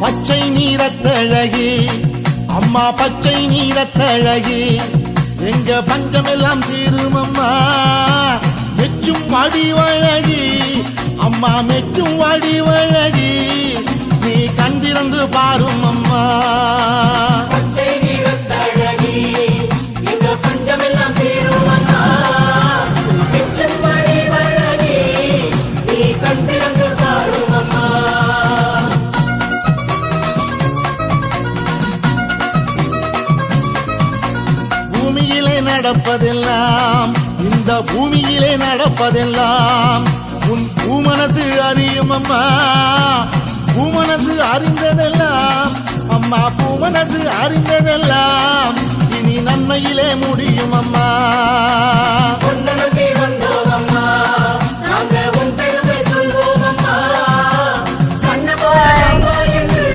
பச்சை நீரத்தழகி அம்மா பச்சை நீரத்தழகி எங்க பஞ்சமெல்லாம் தீரும் அம்மா மெச்சும் வடிவழகி அம்மா மெச்சும் வடிவழகி நீ கண்டிருந்து பாரும் அம்மா பச்சை நீரத்தழகி எங்க பஞ்சமெல்லாம் தீரும் அம்மா மெச்சும் வடிவழகி நீ கண்டிருந்து பாரும் அம்மா பூமியிலே நடப்பதெல்லாம் இந்த பூமியிலே நடப்பதெல்லாம் உன் பூமனசு அறியும் அம்மா பூமனசு அறிந்ததெல்லாம் அம்மா பூமனசு அறிந்ததெல்லாம் இனி நன்மையிலே முடியும் அம்மா பொன்னனுக்கு வந்தோம்